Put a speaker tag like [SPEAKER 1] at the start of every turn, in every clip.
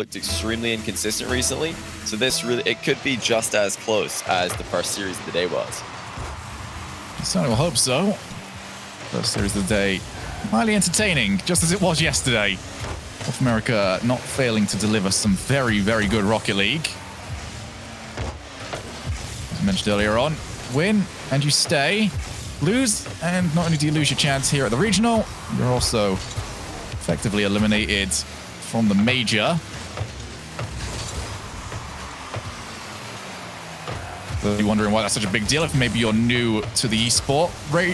[SPEAKER 1] looked extremely inconsistent recently. So this really, it could be just as close as the first series of the day was.
[SPEAKER 2] Certainly will hope so. First series of the day, highly entertaining, just as it was yesterday. North America not failing to deliver some very, very good Rocket League. As I mentioned earlier on, win and you stay. Lose, and not only do you lose your chance here at the regional, you're also effectively eliminated from the major. You're wondering why that's such a big deal if maybe you're new to the esport.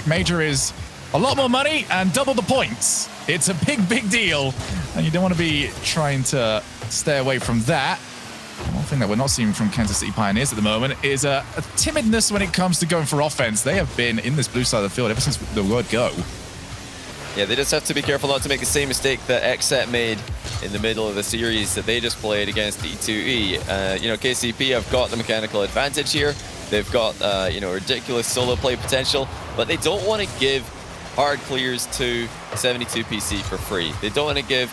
[SPEAKER 2] Major is a lot more money and double the points. It's a big, big deal, and you don't want to be trying to stay away from that. One thing that we're not seeing from Kansas City Pioneers at the moment is a timidness when it comes to going for offense. They have been in this blue side of the field ever since the word go.
[SPEAKER 1] Yeah, they just have to be careful not to make the same mistake that XSET made in the middle of the series that they just played against E2E. KCP have got the mechanical advantage here. They've got, ridiculous solo play potential, but they don't want to give hard clears to 72PC for free. They don't want to give,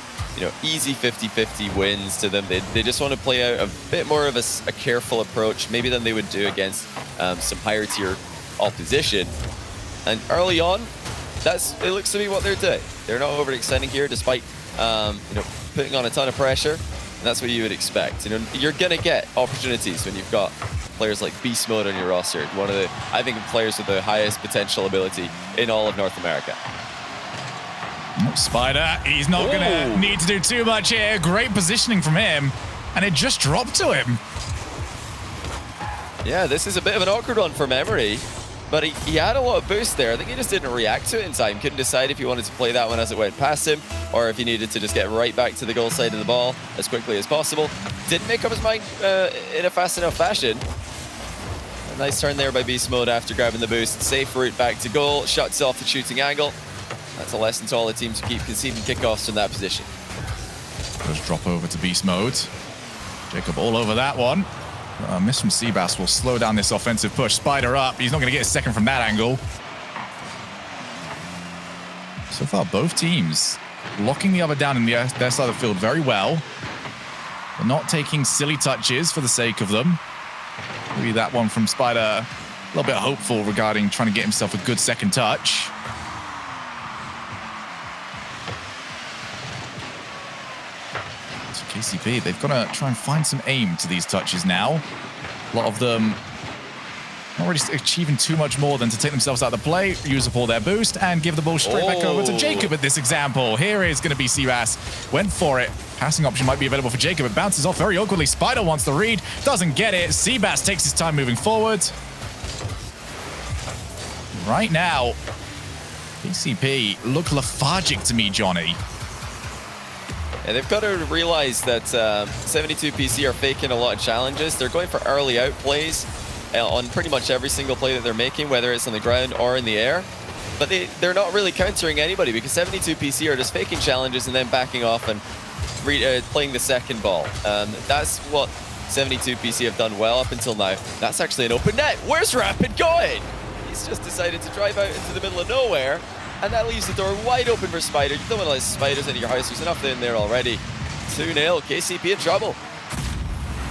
[SPEAKER 1] easy 50-50 wins to them. They just want to play out a bit more of a careful approach, maybe than they would do against some higher tier opposition. And early on, it looks to be what they're doing. They're not overextending here, despite putting on a ton of pressure. And that's what you would expect. You're gonna get opportunities when you've got players like Beast Mode on your roster. One of the, I think, players with the highest potential ability in all of North America.
[SPEAKER 2] Spider, he's not gonna need to do too much here. Great positioning from him, and it just dropped to him.
[SPEAKER 1] Yeah, this is a bit of an awkward one for Memory. But he had a lot of boost there. I think he just didn't react to it in time. Couldn't decide if he wanted to play that one as it went past him, or if he needed to just get right back to the goal side of the ball as quickly as possible. Didn't make up his mind in a fast enough fashion. A nice turn there by Beast Mode after grabbing the boost. Safe route back to goal. Shuts off the shooting angle. That's a lesson to all the teams who keep conceding kickoffs in that position.
[SPEAKER 2] Just drop over to Beast Mode. Jacob all over that one. A miss from Seabass will slow down this offensive push. Spider up. He's not going to get a second from that angle. So far, both teams locking the other down in their side of the field very well. They're not taking silly touches for the sake of them. Maybe that one from Spider, a little bit hopeful regarding trying to get himself a good second touch. KCP, they've got to try and find some aim to these touches now. A lot of them not really achieving too much more than to take themselves out of the play, use up all their boost, and give the ball straight back over to Jacob at this example. Here is going to be Seabass. Went for it. Passing option might be available for Jacob. It bounces off very awkwardly. Spider wants the read. Doesn't get it. Seabass takes his time moving forward. Right now, KCP look lethargic to me, Johnny.
[SPEAKER 1] And they've got to realize that 72PC are faking a lot of challenges. They're going for early out plays on pretty much every single play that they're making, whether it's on the ground or in the air. But they're not really countering anybody because 72PC are just faking challenges and then backing off and playing the second ball. That's what 72PC have done well up until now. That's actually an open net. Where's Rapid going? He's just decided to drive out into the middle of nowhere. And that leaves the door wide open for Spider. You don't want to let spiders into your house. There's enough in there already. 2-0, KCP in trouble.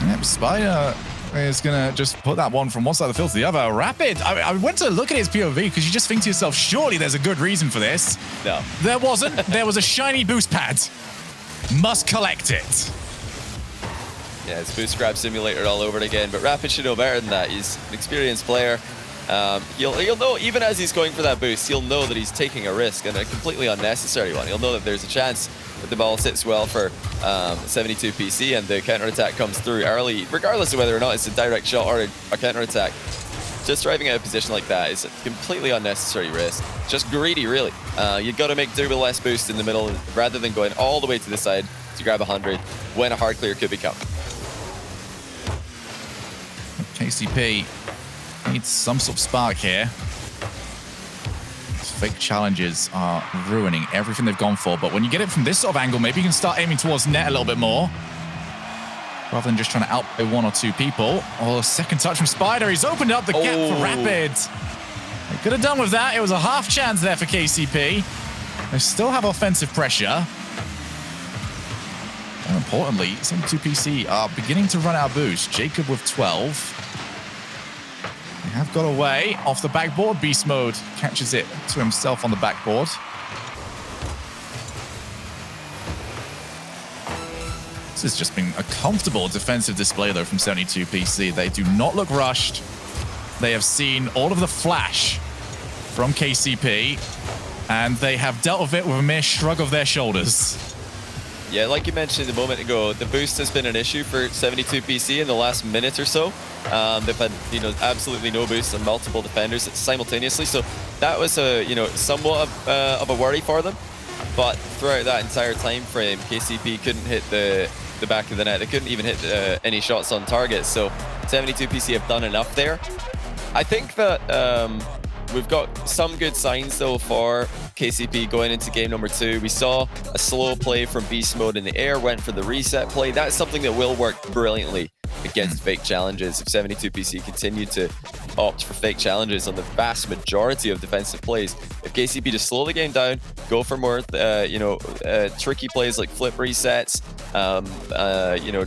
[SPEAKER 2] Yep, Spider is going to just put that one from one side of the field to the other. Rapid, I went to look at his POV because you just think to yourself, surely there's a good reason for this.
[SPEAKER 1] No.
[SPEAKER 2] There wasn't. There was a shiny boost pad. Must collect it.
[SPEAKER 1] Yeah, it's boost grab simulator all over it again. But Rapid should know better than that. He's an experienced player. He'll know, even as he's going for that boost, he'll know that he's taking a risk and a completely unnecessary one. He'll know that there's a chance that the ball sits well for 72PC and the counter-attack comes through early, regardless of whether or not it's a direct shot or a counter-attack. Just driving out a position like that is a completely unnecessary risk. Just greedy, really. You've got to make do with less boost in the middle rather than going all the way to the side to grab 100 when a hard clear could be coming.
[SPEAKER 2] KCP needs some sort of spark here. These fake challenges are ruining everything they've gone for, but when you get it from this sort of angle, maybe you can start aiming towards net a little bit more, rather than just trying to outplay one or two people. Oh, second touch from Spider. He's opened up the gap for Rapid. They could have done with that. It was a half chance there for KCP. They still have offensive pressure. importantly, 72PC are beginning to run out of boost. Jacob with 12. They have got away off the backboard. Beast Mode catches it to himself on the backboard. This has just been a comfortable defensive display, though, from 72PC. They do not look rushed. They have seen all of the flash from KCP, and they have dealt with it with a mere shrug of their shoulders.
[SPEAKER 1] Yeah, like you mentioned a moment ago, the boost has been an issue for 72PC in the last minute or so. They've had, absolutely no boost on multiple defenders simultaneously, so that was somewhat of a worry for them. But throughout that entire time frame, KCP couldn't hit the back of the net. They couldn't even hit any shots on target. So 72PC have done enough there. I think that we've got some good signs, though, for KCP going into game number 2. We saw a slow play from Beast Mode in the air, went for the reset play. That's something that will work brilliantly against fake challenges. If 72PC continue to opt for fake challenges on the vast majority of defensive plays, if KCP just slow the game down, go for more, tricky plays like flip resets,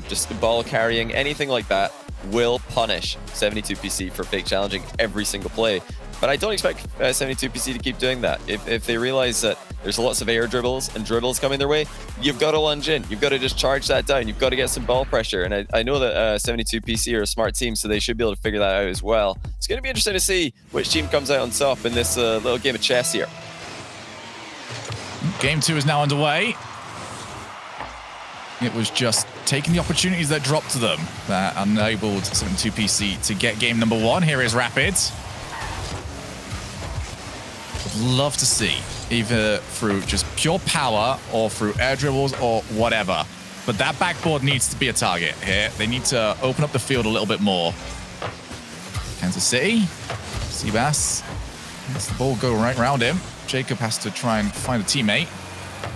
[SPEAKER 1] just ball carrying, anything like that, will punish 72PC for fake challenging every single play. But I don't expect 72PC to keep doing that. If they realize that there's lots of air dribbles and dribbles coming their way, you've got to lunge in. You've got to just charge that down. You've got to get some ball pressure. And I know that 72PC are a smart team, so they should be able to figure that out as well. It's going to be interesting to see which team comes out on top in this little game of chess here.
[SPEAKER 2] Game 2 is now underway. It was just taking the opportunities that dropped to them that enabled 72PC to get game number 1. Here is Rapid. Would love to see, either through just pure power or through air dribbles or whatever. But that backboard needs to be a target here. They need to open up the field a little bit more. Kansas City. Seabass lets the ball go right around him. Jacob has to try and find a teammate.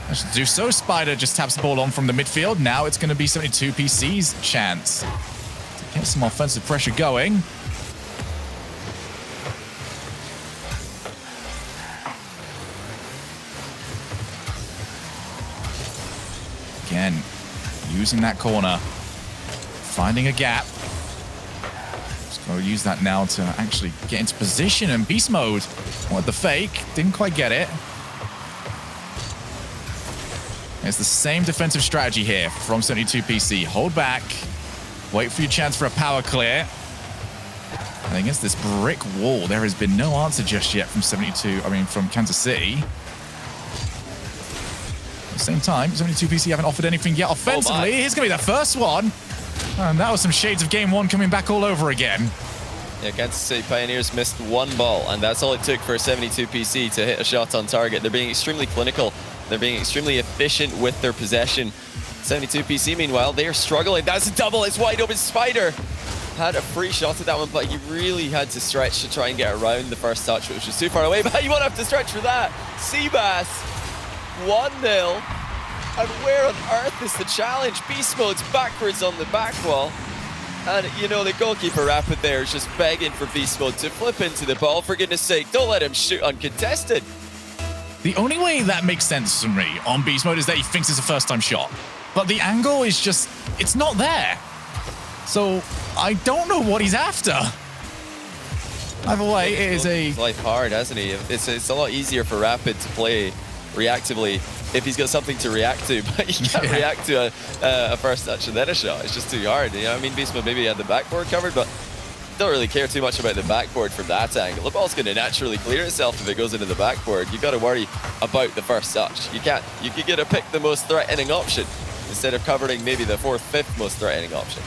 [SPEAKER 2] Has to do so. Spider just taps the ball on from the midfield. Now it's going to be 72PC's chance to get some offensive pressure going. Again, using that corner, finding a gap. Just got to use that now to actually get into position. And Beast Mode wanted the fake, didn't quite get it. It's the same defensive strategy here from 72PC. Hold back, wait for your chance for a power clear. And against this brick wall, there has been no answer just yet from from Kansas City. At the same time, 72PC haven't offered anything yet offensively. Here's going to be the first one. And that was some shades of game 1 coming back all over again.
[SPEAKER 1] Yeah, Kansas City Pioneers missed 1 ball, and that's all it took for 72PC to hit a shot on target. They're being extremely clinical. They're being extremely efficient with their possession. 72PC, meanwhile, they are struggling. That's a double. It's wide open. Spider had a free shot at that one, but he really had to stretch to try and get around the first touch, which was too far away. But you won't have to stretch for that. Seabass, 1-0. And where on earth is the challenge? Beast Mode's backwards on the back wall. And, the goalkeeper Rapid there is just begging for Beast Mode to flip into the ball. For goodness sake, don't let him shoot uncontested.
[SPEAKER 2] The only way that makes sense for me on Beast Mode is that he thinks it's a first-time shot. But the angle is just, it's not there. So I don't know what he's after. Either way, it is a...
[SPEAKER 1] He's life hard, hasn't he? It's a lot easier for Rapid to play reactively if he's got something to react to. But you can't react to a first touch and then a shot. It's just too hard. Beast Mode maybe had the backboard covered, but don't really care too much about the backboard from that angle. The ball's going to naturally clear itself if it goes into the backboard. You've got to worry about the first touch. You get to pick the most threatening option instead of covering maybe the 4th, 5th most threatening option.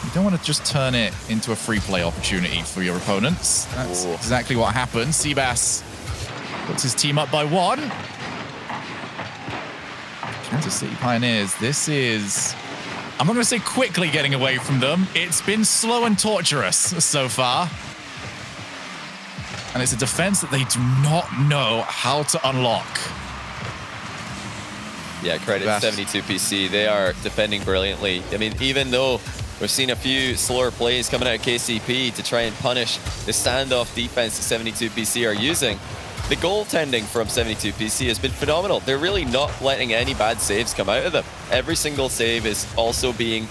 [SPEAKER 2] You don't want to just turn it into a free play opportunity for your opponents. That's exactly what happened. Seabass puts his team up by 1. Kansas City Pioneers, this is... I'm not going to say quickly getting away from them. It's been slow and torturous so far. And it's a defense that they do not know how to unlock.
[SPEAKER 1] Yeah, credit to 72PC. They are defending brilliantly. Even though we've seen a few slower plays coming out of KCP to try and punish the standoff defense that 72PC are using, the goaltending from 72PC has been phenomenal. They're really not letting any bad saves come out of them. Every single save is also being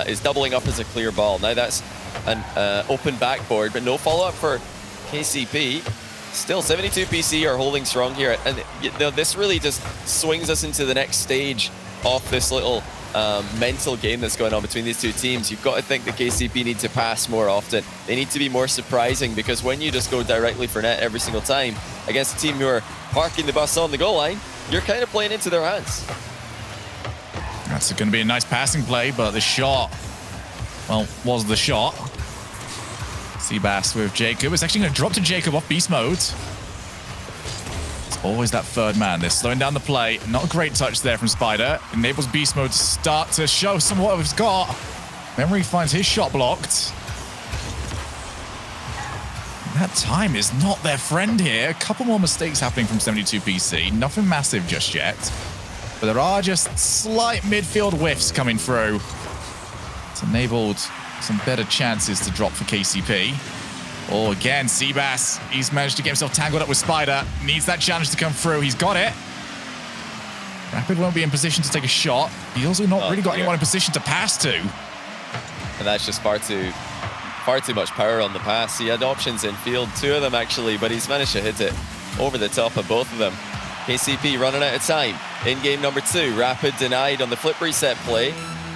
[SPEAKER 1] is doubling up as a clear ball. Now that's an open backboard, but no follow-up for KCP. Still, 72PC are holding strong here, and you know, this really just swings us into the next stage of this little mental game that's going on between these two teams. You've got to think the KCP need to pass more often. They need to be more surprising, because when you just go directly for net every single time against a team who are parking the bus on the goal line, you're kind of playing into their hands.
[SPEAKER 2] That's going to be a nice passing play, but the shot, well, was the shot. Seabass with Jacob. It's actually going to drop to Jacob off beast mode. It's always that third man. They're slowing down the play. Not a great touch there from Spider. Enables beast mode to start to show some of what he's got. Memory finds his shot blocked. That time is not their friend here. A couple more mistakes happening from 72PC. Nothing massive just yet. But there are just slight midfield whiffs coming through. It's enabled some better chances to drop for KCP. Oh, again, Seabass. He's managed to get himself tangled up with Spider. Needs that challenge to come through. He's got it. Rapid won't be in position to take a shot. He's also not really got anyone in position to pass to.
[SPEAKER 1] And that's just far too much power on the pass. He had options in field, two of them actually, but he's managed to hit it over the top of both of them. KCP running out of time in game number 2. Rapid denied on the flip reset play.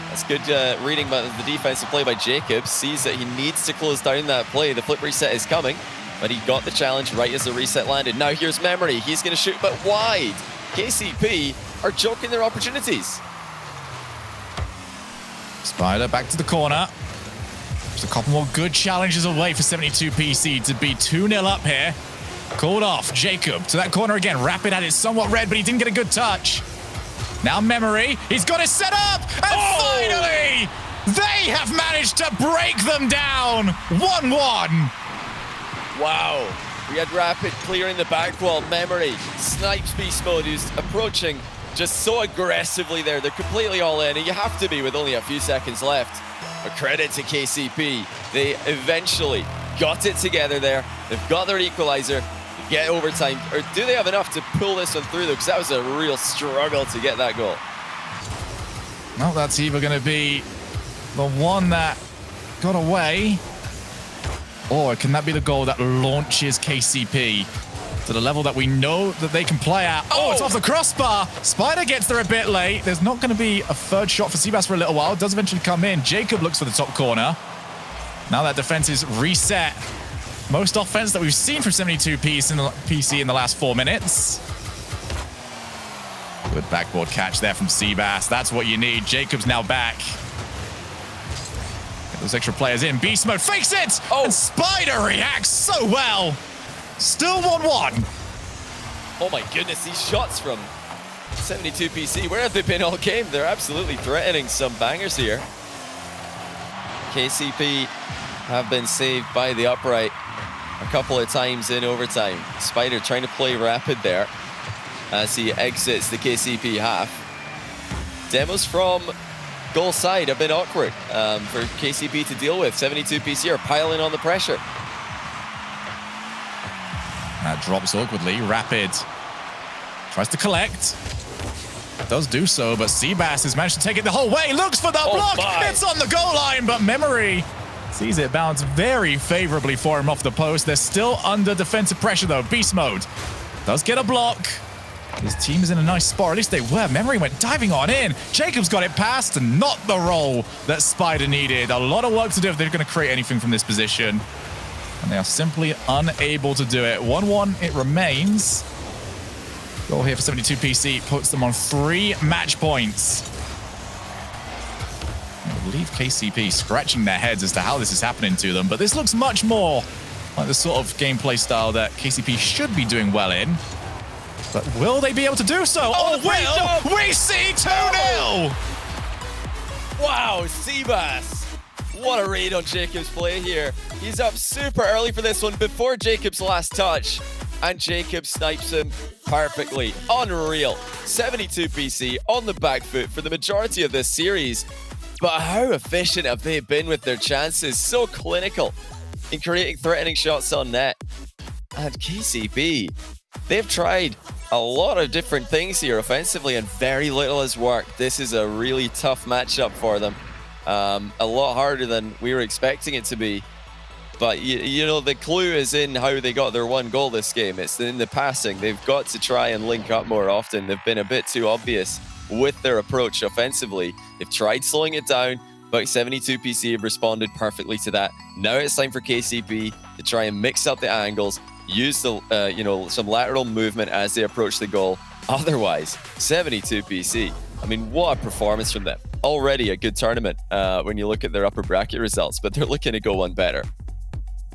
[SPEAKER 1] That's good reading by the defensive play by Jacob. Sees that he needs to close down that play. The flip reset is coming, but he got the challenge right as the reset landed. Now here's Memory. He's going to shoot, but wide. KCP are choking their opportunities.
[SPEAKER 2] Spider back to the corner. Just a couple more good challenges away for 72PC to be 2-0 up here. Called off. Jacob to that corner again. Rapid had it somewhat red, but he didn't get a good touch. Now Memory, he's got it set up, and finally, they have managed to break them down. 1-1.
[SPEAKER 1] Wow. We had Rapid clearing the back wall. Memory snipes beast mode, who's approaching just so aggressively there. They're completely all in, and you have to be with only a few seconds left. But credit to KCP. They eventually got it together there. They've got their equalizer. Get overtime, or do they have enough to pull this one through though? Because that was a real struggle to get that goal.
[SPEAKER 2] Well, that's either going to be the one that got away, or can that be the goal that launches KCP to the level that we know that they can play at? Oh, it's off the crossbar. Spider gets there a bit late. There's not going to be a third shot for Seabass for a little while. It does eventually come in. Jacob looks for the top corner. Now that defense is reset. Most offense that we've seen from 72PC in the last 4 minutes. Good backboard catch there from Seabass. That's what you need. Jacob's now back. Get those extra players in. Beast mode fakes it! And Spider reacts so well. Still 1-1.
[SPEAKER 1] Oh my goodness, these shots from 72PC. Where have they been all game? They're absolutely threatening some bangers here. KCP have been saved by the upright a couple of times in overtime. Spider trying to play Rapid there as he exits the KCP half. Demos from goal side have been awkward for KCP to deal with. 72PC are piling on the pressure.
[SPEAKER 2] That drops awkwardly. Rapid tries to collect. Does do so, but Seabass has managed to take it the whole way. Looks for the block. It's on the goal line, but Memory sees it bounce very favorably for him off the post. They're still under defensive pressure, though. Beast mode does get a block. His team is in a nice spot. At least they were. Memory went diving on in. Jacob's got it past, and not the roll that Spider needed. A lot of work to do if they're going to create anything from this position. And they are simply unable to do it. 1-1 it remains. Goal here for 72PC puts them on 3 match points. I believe KCP scratching their heads as to how this is happening to them, but this looks much more like the sort of gameplay style that KCP should be doing well in. But will they be able to do so? We see 2-0!
[SPEAKER 1] Wow, Seabass. What a read on Jacob's play here. He's up super early for this one before Jacob's last touch. And Jacob snipes him perfectly. Unreal. 72PC on the back foot for the majority of this series. But how efficient have they been with their chances? So clinical in creating threatening shots on net. And KCP they've tried a lot of different things here offensively, and very little has worked. This is a really tough matchup for them. A lot harder than we were expecting it to be. But, you know, the clue is in how they got their one goal this game. It's in the passing. They've got to try and link up more often. They've been a bit too obvious with their approach offensively. They've tried slowing it down, but 72PC have responded perfectly to that. Now it's time for KCP to try and mix up the angles, use the, you know, some lateral movement as they approach the goal. Otherwise, 72PC, I mean, what a performance from them. Already a good tournament when you look at their upper bracket results, but they're looking to go one better.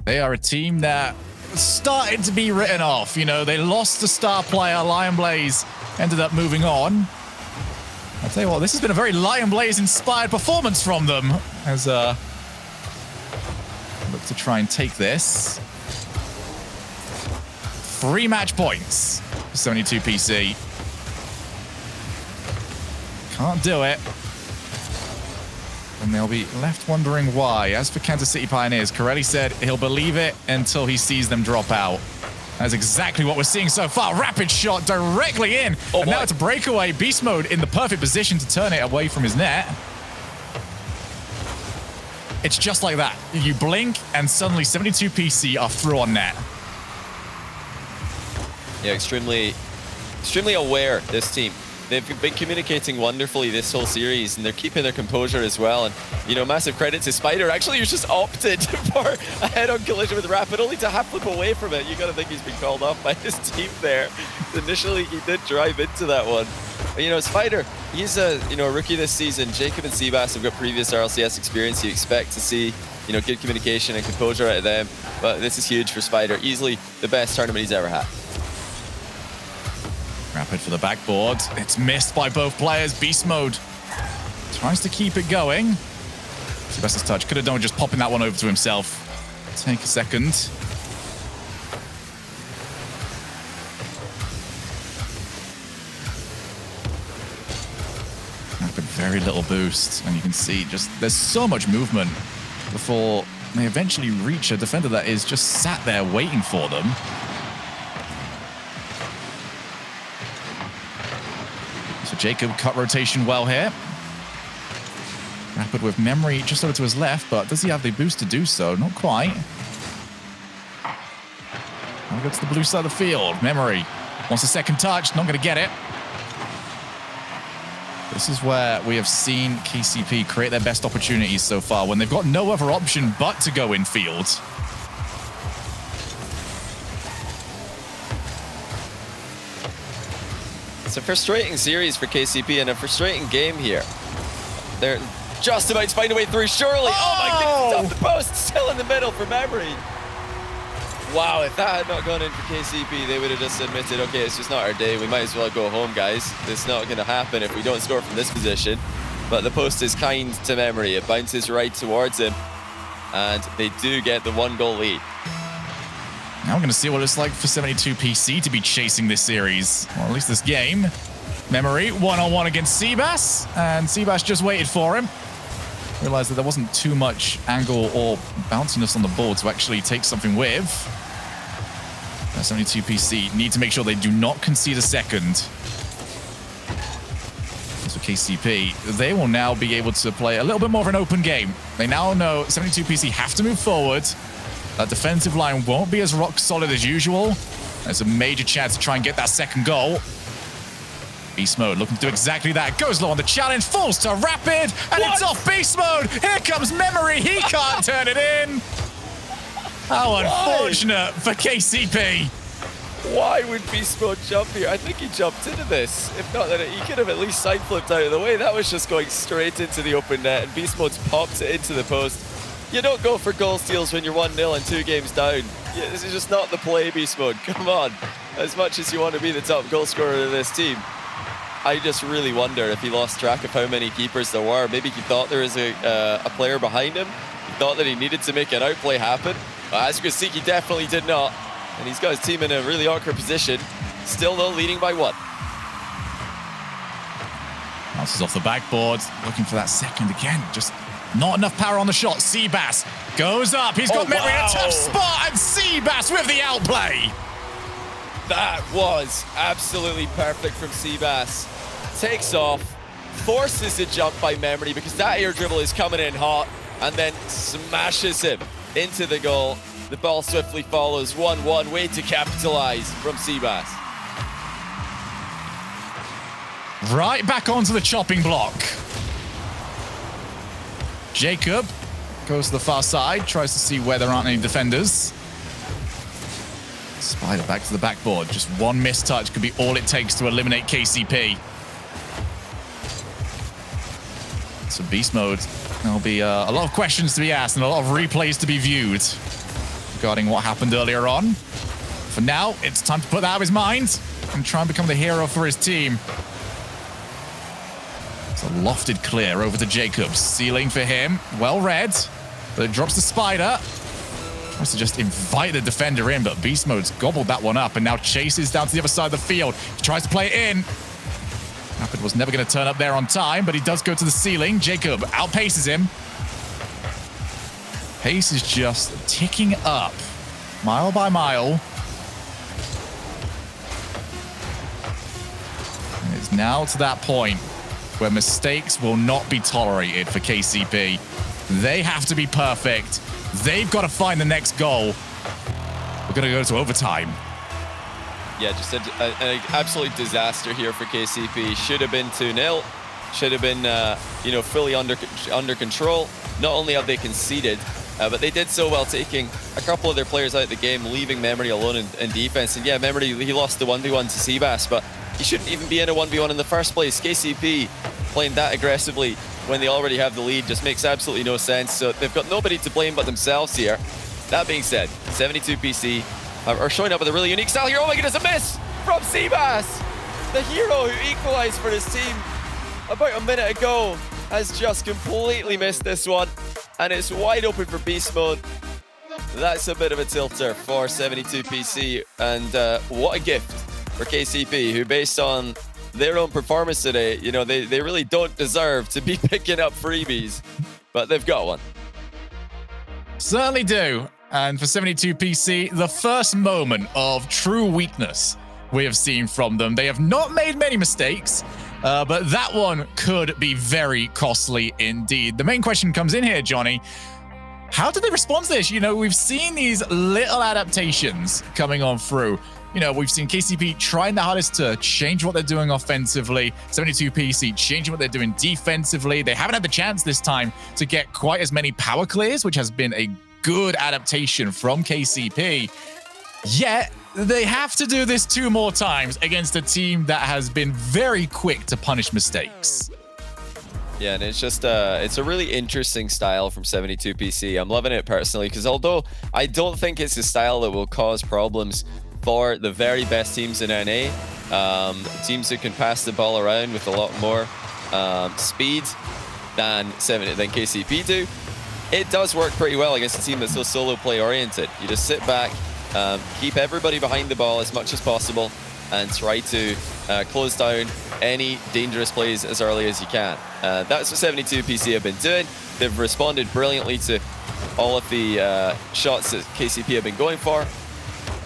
[SPEAKER 2] They are a team that started to be written off. You know, they lost the star player. Lion Blaze ended up moving on. I'll tell you what, this has been a very Lion Blaze-inspired performance from them as look to try and take this. 3 match points for 72PC. Can't do it. And they'll be left wondering why. As for Kansas City Pioneers, Corelli said he'll believe it until he sees them drop out. That's exactly what we're seeing so far. Rapid shot directly in.
[SPEAKER 1] Oh,
[SPEAKER 2] and now it's a breakaway. Beast Mode in the perfect position to turn it away from his net. It's just like that. You blink and suddenly 72PC are through on net.
[SPEAKER 1] Yeah, extremely aware, this team. They've been communicating wonderfully this whole series, and they're keeping their composure as well. And, you know, massive credit to Spider. Actually, he's just opted for a head-on collision with Rapid, only to half flip away from it. You got to think he's been called off by his team there. Initially, he did drive into that one. But, you know, Spider, he's a, you know, a rookie this season. Jacob and Seabass have got previous RLCS experience. You expect to see, you know, good communication and composure out of them. But this is huge for Spider. Easily the best tournament he's ever had.
[SPEAKER 2] Rapid for the backboard. It's missed by both players. Beast Mode tries to keep it going. Sebastian's touch. Could have done with just popping that one over to himself. Take a second. Rapid, very little boost. And you can see just there's so much movement before they eventually reach a defender that is just sat there waiting for them. So Jacob cut rotation well here. Rapid with memory just over to his left, but does he have the boost to do so? Not quite. Now go to the blue side of the field. Memory wants a second touch, not going to get it. This is where we have seen KCP create their best opportunities so far, when they've got no other option but to go in field.
[SPEAKER 1] It's a frustrating series for KCP and a frustrating game here. They're just about to find a way through, surely. Oh my goodness, off the post, still in the middle for Memory. Wow, if that had not gone in for KCP, they would have just admitted, okay, it's just not our day. We might as well go home, guys. It's not going to happen if we don't score from this position. But the post is kind to Memory. It bounces right towards him. And they do get the 1-goal lead.
[SPEAKER 2] Now we're going to see what it's like for 72PC to be chasing this series, or at least this game. Memory, one-on-one against Seabass, and Seabass just waited for him. Realized that there wasn't too much angle or bounciness on the board to actually take something with. 72PC need to make sure they do not concede a second. As for KCP, they will now be able to play a little bit more of an open game. They now know 72PC have to move forward. That defensive line won't be as rock solid as usual. There's a major chance to try and get that second goal. Beast Mode looking to do exactly that. Goes low on the challenge, falls to Rapid, and it's off Beast Mode. Here comes Memory. He can't turn it in. How unfortunate for KCP.
[SPEAKER 1] Why would Beast Mode jump here? I think he jumped into this. If not, then he could have at least side flipped out of the way. That was just going straight into the open net, and Beast Mode's popped it into the post. You don't go for goal steals when you're 1-0 and 2 games down. Yeah, this is just not the play, Beast Mode. Come on. As much as you want to be the top goal scorer of this team, I just really wonder if he lost track of how many keepers there were. Maybe he thought there was a player behind him. He thought that he needed to make an outplay happen. But as you can see, he definitely did not. And he's got his team in a really awkward position. Still, though, leading by 1.
[SPEAKER 2] Bounces off the backboard, looking for that second again. Just not enough power on the shot. Seabass goes up. He's got Memory in a tough spot, and Seabass with the outplay.
[SPEAKER 1] That was absolutely perfect from Seabass. Takes off, forces the jump by Memory because that air dribble is coming in hot, and then smashes him into the goal. The ball swiftly follows. 1-1, way to capitalize from Seabass.
[SPEAKER 2] Right back onto the chopping block. Jacob goes to the far side, tries to see where there aren't any defenders. Spider back to the backboard. Just one missed touch could be all it takes to eliminate KCP. So beast mode, there'll be a lot of questions to be asked and a lot of replays to be viewed regarding what happened earlier on. For now, it's time to put that out of his mind and try and become the hero for his team. It's a lofted clear over to Jacobs. Ceiling for him. Well read. But it drops the Spider. Tries to just invite the defender in, but Beast Mode's gobbled that one up and now chases down to the other side of the field. He tries to play it in. Rapid was never going to turn up there on time, but he does go to the ceiling. Jacob outpaces him. Pace is just ticking up, mile by mile. And it's now to that point where mistakes will not be tolerated for KCP. They have to be perfect. They've got to find the next goal. We're going to go to overtime.
[SPEAKER 1] Yeah, just an absolute disaster here for KCP. Should have been 2-0. Should have been, fully under control. Not only have they conceded, but they did so well taking a couple of their players out of the game, leaving Memory alone in defense. And yeah, Memory, he lost the 1v1 to Seabass, but he shouldn't even be in a 1v1 in the first place. KCP playing that aggressively when they already have the lead just makes absolutely no sense. So they've got nobody to blame but themselves here. That being said, 72PC are showing up with a really unique style here. Oh my goodness, a miss from Seabass! The hero who equalized for his team about a minute ago has just completely missed this one. And it's wide open for beast mode. That's a bit of a tilter for 72PC. And what a gift for KCP, who based on their own performance today, they really don't deserve to be picking up freebies, but they've got one.
[SPEAKER 2] Certainly do. And for 72PC, the first moment of true weakness we have seen from them. They have not made many mistakes, but that one could be very costly indeed. The main question comes in here, Johnny. How did they respond to this? We've seen these little adaptations coming on through. We've seen KCP trying their hardest to change what they're doing offensively. 72PC changing what they're doing defensively. They haven't had the chance this time to get quite as many power clears, which has been a good adaptation from KCP. Yet, they have to do this 2 more times against a team that has been very quick to punish mistakes.
[SPEAKER 1] Yeah, and it's just it's a really interesting style from 72PC. I'm loving it personally because although I don't think it's a style that will cause problems for the very best teams in NA, teams who can pass the ball around with a lot more speed than KCP do, it does work pretty well against a team that's so solo play oriented. You just sit back, keep everybody behind the ball as much as possible, and try to close down any dangerous plays as early as you can. That's what 72PC have been doing. They've responded brilliantly to all of the shots that KCP have been going for.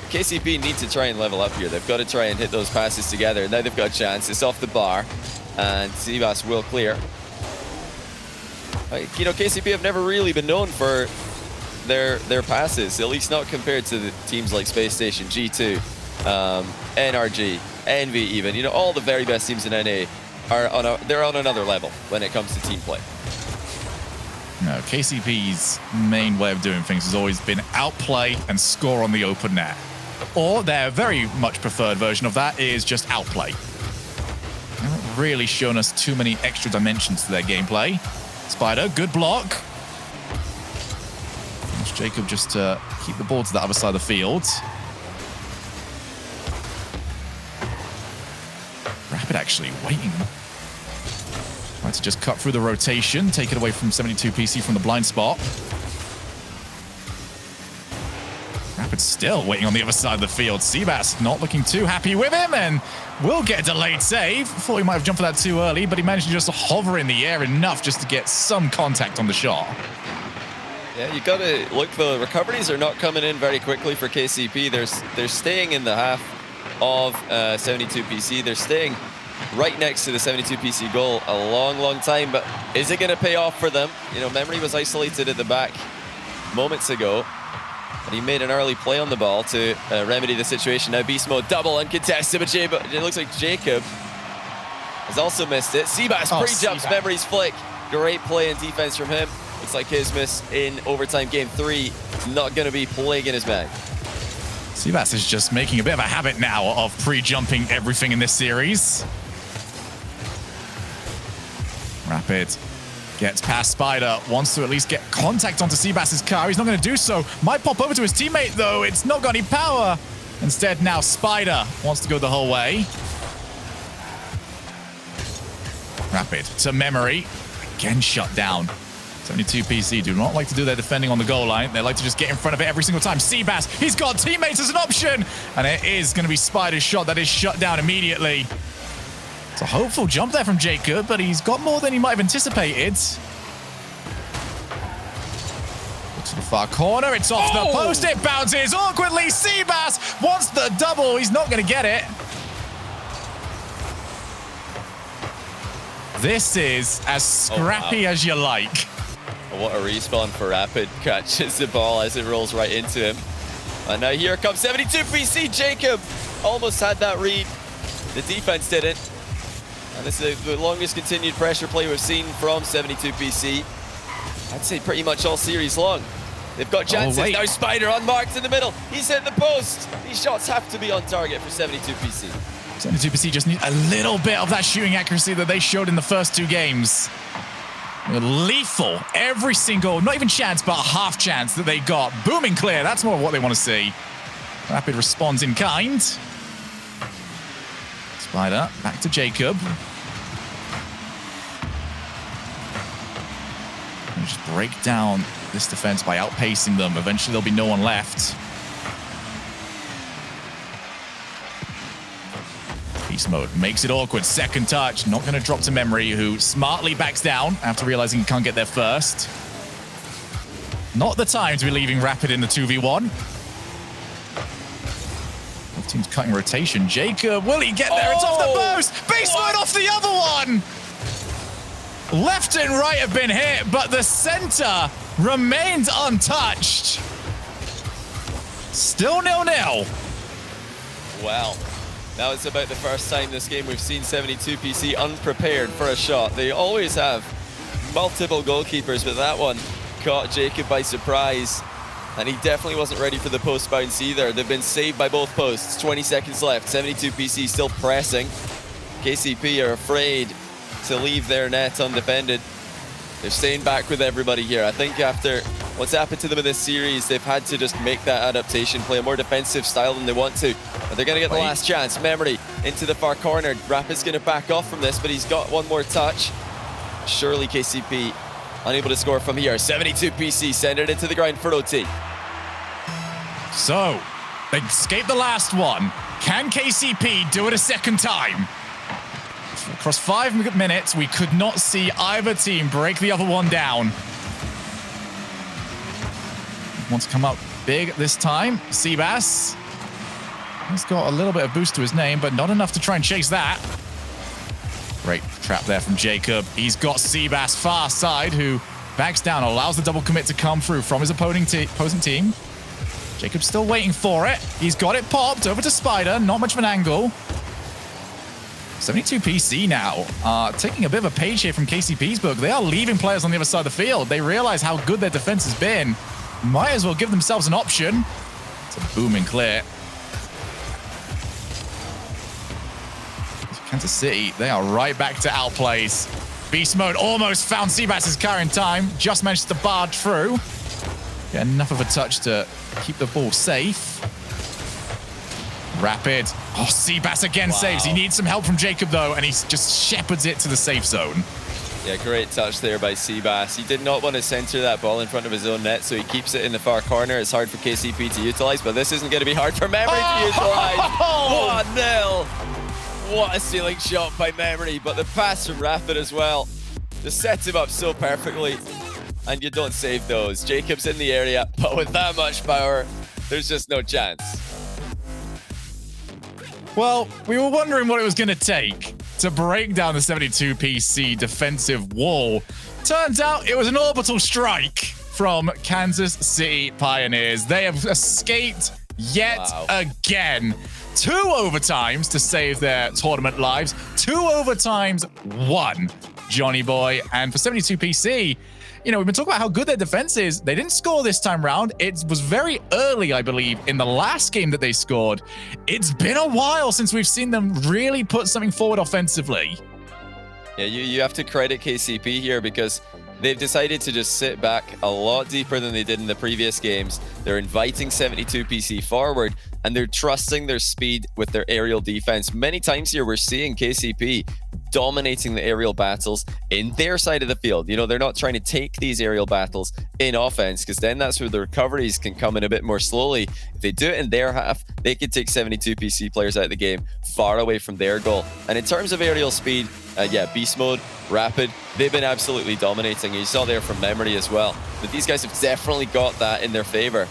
[SPEAKER 1] KCP need to try and level up here. They've got to try and hit those passes together. Now they've got a chance. It's off the bar, and Seabass will clear. KCP have never really been known for their passes, at least not compared to the teams like Space Station, G2, NRG, Envy even. All the very best teams in NA they're on another level when it comes to team play.
[SPEAKER 2] No, KCP's main way of doing things has always been outplay and score on the open net. Or their very much preferred version of that is just outplay. They haven't really shown us too many extra dimensions to their gameplay. Spider, good block. That's Jacob just to keep the ball to the other side of the field. Rapid actually waiting. Trying to just cut through the rotation, take it away from 72PC from the blind spot. Rapid still waiting on the other side of the field. Seabass not looking too happy with him and will get a delayed save. Thought he might have jumped for that too early, but he managed to just hover in the air enough just to get some contact on the shot.
[SPEAKER 1] Yeah, you got to look, the recoveries are not coming in very quickly for KCP. They're staying in the half of 72PC. They're staying right next to the 72PC goal a long time, but is it going to pay off for them? You know, Memory was isolated at the back moments ago, and he made an early play on the ball to remedy the situation. Now Beast Mode double uncontested, but it looks like Jacob has also missed it. Seabass pre-jumps Memory's flick. Great play and defense from him. Looks like his miss in overtime game 3 is not going to be plaguing his bag.
[SPEAKER 2] Seabass is just making a bit of a habit now of pre-jumping everything in this series. Rapid gets past Spider, wants to at least get contact onto Seabass's car. He's not going to do so. Might pop over to his teammate, though. It's not got any power. Instead, now Spider wants to go the whole way. Rapid to Memory. Again shut down. 72PC do not like to do their defending on the goal line. They like to just get in front of it every single time. Seabass, he's got teammates as an option. And it is going to be Spider's shot that is shut down immediately. It's a hopeful jump there from Jacob, but he's got more than he might have anticipated. To the far corner, it's off the post, it bounces awkwardly. Seabass wants the double, he's not going to get it. This is as scrappy as you like.
[SPEAKER 1] What a respawn for Rapid. Catches the ball as it rolls right into him. And now here comes 72PC. Jacob almost had that read. The defense didn't. And this is the longest continued pressure play we've seen from 72PC. I'd say pretty much all series long. They've got chances. Now Spider unmarked in the middle. He's hit the post. These shots have to be on target for 72PC.
[SPEAKER 2] 72PC just need a little bit of that shooting accuracy that they showed in the first 2 games. Lethal. Every single, not even chance, but half chance that they got. Booming clear. That's more what they want to see. Rapid responds in kind. Spider back to Jacob. And just break down this defense by outpacing them. Eventually there'll be no one left. Beast Mode makes it awkward. Second touch. Not going to drop to Memory, who smartly backs down after realizing he can't get there first. Not the time to be leaving Rapid in the 2v1. Both teams cutting rotation. Jacob, will he get there? It's off the post. Beast Mode off the other one. Left and right have been hit, but the center remains untouched. Still 0-0.
[SPEAKER 1] Wow. Now it's about the first time this game we've seen 72PC unprepared for a shot. They always have multiple goalkeepers, but that one caught Jacob by surprise. And he definitely wasn't ready for the post bounce either. They've been saved by both posts. 20 seconds left. 72PC still pressing. KCP are afraid to leave their net undefended. They're staying back with everybody here. I think after what's happened to them in this series, they've had to just make that adaptation, play a more defensive style than they want to. But they're going to get the last chance. Memory into the far corner. Rapid's going to back off from this, but he's got one more touch. Surely KCP unable to score from here. 72PC send it into the ground for OT.
[SPEAKER 2] So, they escaped the last one. Can KCP do it a second time? Across 5 minutes, we could not see either team break the other one down. Wants to come up big this time. Seabass. He's got a little bit of boost to his name, but not enough to try and chase that. Great trap there from Jacob. He's got Seabass far side, who backs down, allows the double commit to come through from his opposing team. Jacob's still waiting for it. He's got it popped over to Spider. Not much of an angle. 72PC now taking a bit of a page here from KCP's book. They are leaving players on the other side of the field. They realize how good their defense has been. Might as well give themselves an option. It's a booming clear. Kansas City, they are right back to outplays. Beast Mode almost found Seabass's car in time. Just managed to barge through. Get enough of a touch to keep the ball safe. Rapid. Oh, Seabass again saves. He needs some help from Jacob, though, and he just shepherds it to the safe zone.
[SPEAKER 1] Yeah, great touch there by Seabass. He did not want to center that ball in front of his own net, so he keeps it in the far corner. It's hard for KCP to utilize, but this isn't going to be hard for Memory to utilize. 1-0. What a stealing shot by Memory, but the pass from Rapid as well. Just sets him up so perfectly, and you don't save those. Jacob's in the area, but with that much power, there's just no chance.
[SPEAKER 2] Well, we were wondering what it was going to take to break down the 72 PC defensive wall. Turns out it was an orbital strike from Kansas City Pioneers. They have escaped yet again. 2 overtimes to save their tournament lives. 2 overtimes won, Johnny boy. And for 72 PC, you know, we've been talking about how good their defense is. They didn't score this time round. It was very early, I believe, in the last game that they scored. It's been a while since we've seen them really put something forward offensively.
[SPEAKER 1] Yeah, you have to credit KCP here because they've decided to just sit back a lot deeper than they did in the previous games. They're inviting 72 PC forward, and they're trusting their speed with their aerial defense. Many times here, we're seeing KCP dominating the aerial battles in their side of the field. You know, they're not trying to take these aerial battles in offense, because then that's where the recoveries can come in a bit more slowly. If they do it in their half, they could take 72 PC players out of the game far away from their goal. And in terms of aerial speed, yeah, beast mode, rapid, they've been absolutely dominating. You saw there from memory as well. But these guys have definitely got that in their favor.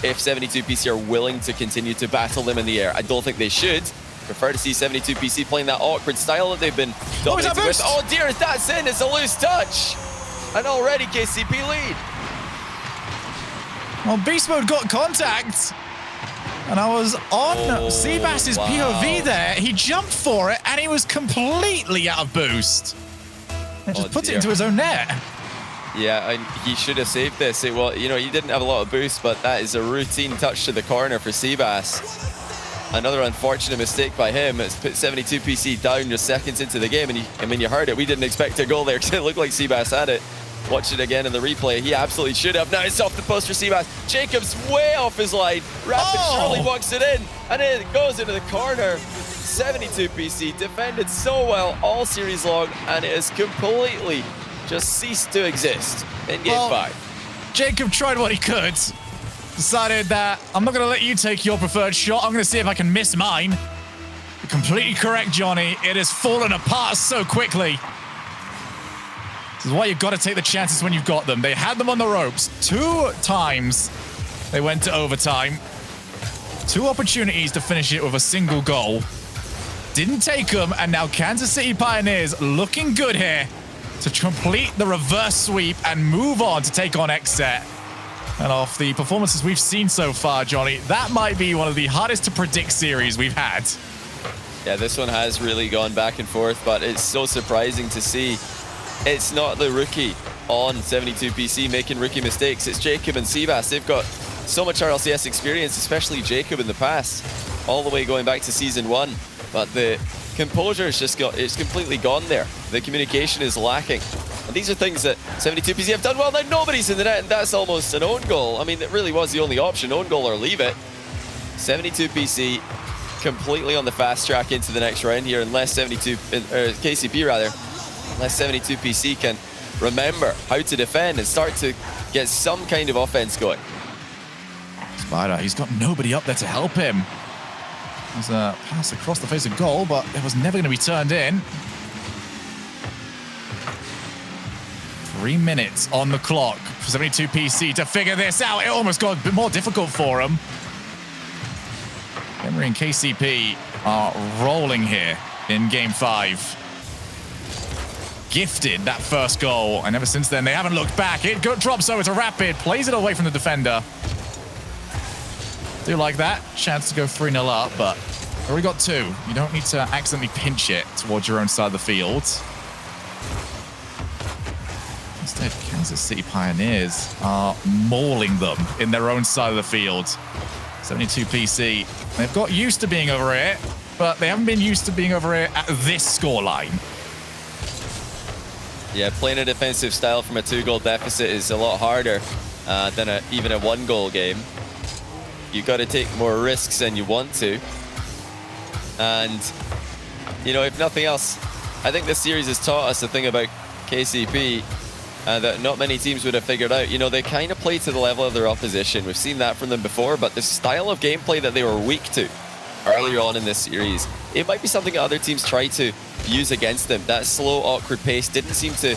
[SPEAKER 1] If 72 PC are willing to continue to battle them in the air, I don't think they should. Prefer to see 72 PC playing that awkward style that they've been dominating with. Oh dear, that's in, it's a loose touch. And already KCP lead.
[SPEAKER 2] Well, beast mode got contact. And I was on Seabass's POV there. He jumped for it, and he was completely out of boost. And just puts it into his own net.
[SPEAKER 1] Yeah, and he should have saved this. Well, you know, he didn't have a lot of boost, but that is a routine touch to the corner for Seabass. Another unfortunate mistake by him. It's put 72 PC down just seconds into the game, and I mean, you heard it. We didn't expect a goal there because it looked like Seabass had it. Watch it again in the replay. He absolutely should have. Now it's off the post for Seabass. Jacob's way off his line. Rapid surely walks it in, and it goes into the corner. 72 PC defended so well all series long, and it has completely just ceased to exist in game 5.
[SPEAKER 2] Jacob tried what he could. Decided that I'm not going to let you take your preferred shot. I'm going to see if I can miss mine. You're completely correct, Johnny. It has fallen apart so quickly. This is why you've got to take the chances when you've got them. They had them on the ropes 2 times. They went to overtime. 2 opportunities to finish it with a single goal. Didn't take them, and now Kansas City Pioneers looking good here to complete the reverse sweep and move on to take on XSET. And off the performances we've seen so far, Johnny, that might be one of the hardest to predict series we've had.
[SPEAKER 1] Yeah, this one has really gone back and forth, but it's so surprising to see it's not the rookie on 72 PC making rookie mistakes. It's Jacob and Seabass. They've got so much RLCS experience, especially Jacob in the past, all the way going back to Season 1. But the composure has just it's completely gone there. The communication is lacking. And these are things that 72 PC have done well. Now nobody's in the net, and that's almost an own goal. I mean, it really was the only option, own goal or leave it. 72 PC completely on the fast track into the next round here, unless KCP rather, unless 72 PC can remember how to defend and start to get some kind of offense going.
[SPEAKER 2] Spider, he's got nobody up there to help him. There's a pass across the face of goal, but it was never going to be turned in. 3 minutes on the clock for 72 PC to figure this out. It almost got a bit more difficult for him. Henry and KCP are rolling here in game 5. Gifted that first goal, and ever since then they haven't looked back. It drops over to Rapid, plays it away from the defender. Do like that. Chance to go 3-0 up, but already got 2. You don't need to accidentally pinch it towards your own side of the field. Instead, Kansas City Pioneers are mauling them in their own side of the field. 72 PC. They've got used to being over here, but they haven't been used to being over here at this scoreline.
[SPEAKER 1] Yeah, playing a defensive style from a 2-goal deficit is a lot harder than even a 1-goal game. You got to take more risks than you want to. And, you know, if nothing else, I think this series has taught us a thing about KCP that not many teams would have figured out. You know, they kind of play to the level of their opposition. We've seen that from them before, but the style of gameplay that they were weak to earlier on in this series, it might be something other teams try to use against them. That slow, awkward pace didn't seem to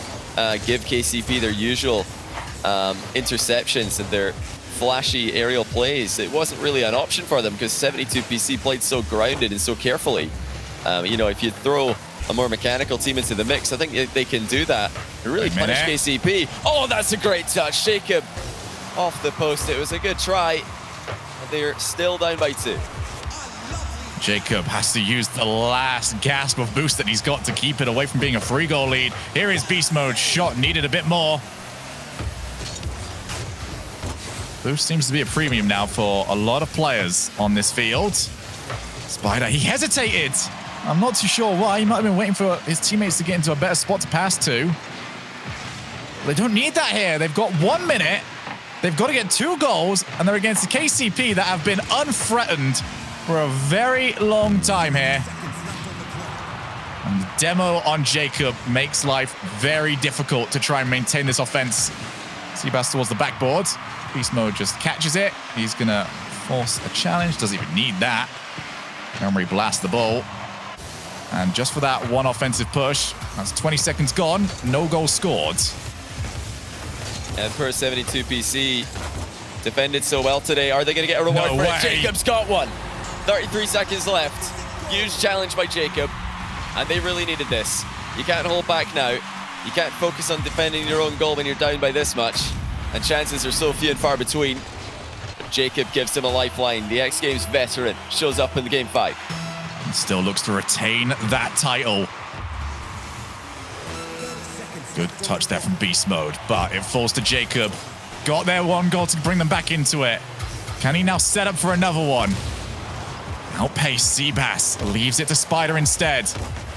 [SPEAKER 1] give KCP their usual interceptions and their flashy aerial plays, it wasn't really an option for them because 72PC played so grounded and so carefully. You know, if you throw a more mechanical team into the mix, I think they can do that and really punish KCP. Oh, that's a great touch. Jacob off the post. It was a good try. They're still down by 2.
[SPEAKER 2] Jacob has to use the last gasp of boost that he's got to keep it away from being a 3-goal lead. Here is Beast Mode. Shot needed a bit more. Boost seems to be a premium now for a lot of players on this field. Spider, he hesitated. I'm not too sure why. He might have been waiting for his teammates to get into a better spot to pass to. They don't need that here. They've got 1 minute. They've got to get 2 goals, and they're against the KCP that have been unthreatened for a very long time here. And the demo on Jacob makes life very difficult to try and maintain this offense. Seabass towards the backboard. Beast Mode just catches it. He's going to force a challenge. Doesn't even need that. Emery blasts the ball. And just for that one offensive push, that's 20 seconds gone. No goal scored.
[SPEAKER 1] And per 72PC, defended so well today. Are they going to get a reward for it? Jacob's got one. 33 seconds left. Huge challenge by Jacob. And they really needed this. You can't hold back now. You can't focus on defending your own goal when you're down by this much. And chances are so few and far between. Jacob gives him a lifeline. The X Games veteran shows up in the game 5.
[SPEAKER 2] And still looks to retain that title. Good touch there from Beast Mode, but it falls to Jacob. Got their 1 goal to bring them back into it. Can he now set up for another one? Outpace Seabass leaves it to Spider instead.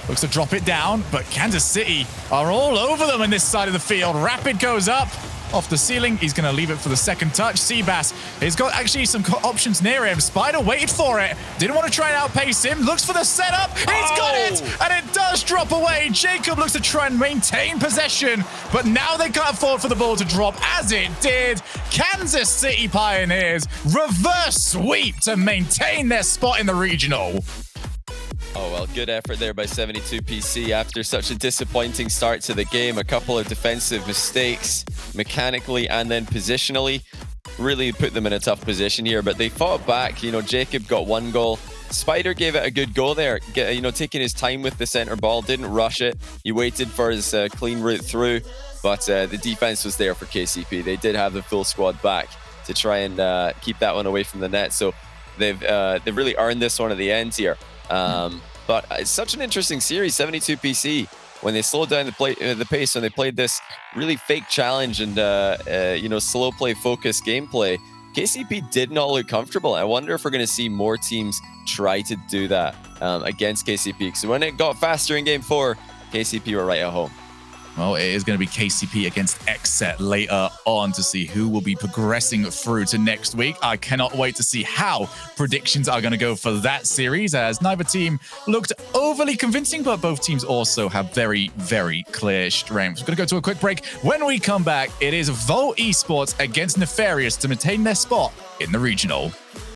[SPEAKER 2] Looks to drop it down, but Kansas City are all over them in this side of the field. Rapid goes up. Off the ceiling, he's going to leave it for the second touch. Seabass, he's got actually some options near him. Spider waited for it. Didn't want to try and outpace him. Looks for the setup. He's got it! And it does drop away. Jacob looks to try and maintain possession, but now they can't afford for the ball to drop, as it did. Kansas City Pioneers reverse sweep to maintain their spot in the regional.
[SPEAKER 1] Oh, well, good effort there by 72PC after such a disappointing start to the game. A couple of defensive mistakes mechanically and then positionally really put them in a tough position here, but they fought back. You know, Jacob got 1 goal. Spider gave it a good go there, you know, taking his time with the center ball, didn't rush it. He waited for his clean route through, but the defense was there for KCP. They did have the full squad back to try and keep that one away from the net. So they've really earned this one at the end here. But it's such an interesting series, 72PC. When they slowed down the pace, when they played this really fake challenge and you know, slow play focused gameplay, KCP did not look comfortable. I wonder if we're going to see more teams try to do that against KCP. So when it got faster in game 4, KCP were right at home.
[SPEAKER 2] Well, it is going to be KCP against XSET later on to see who will be progressing through to next week. I cannot wait to see how predictions are going to go for that series, as neither team looked overly convincing, but both teams also have very, very clear strengths. We're going to go to a quick break. When we come back, it is Volt Esports against Nefarious to maintain their spot in the regional.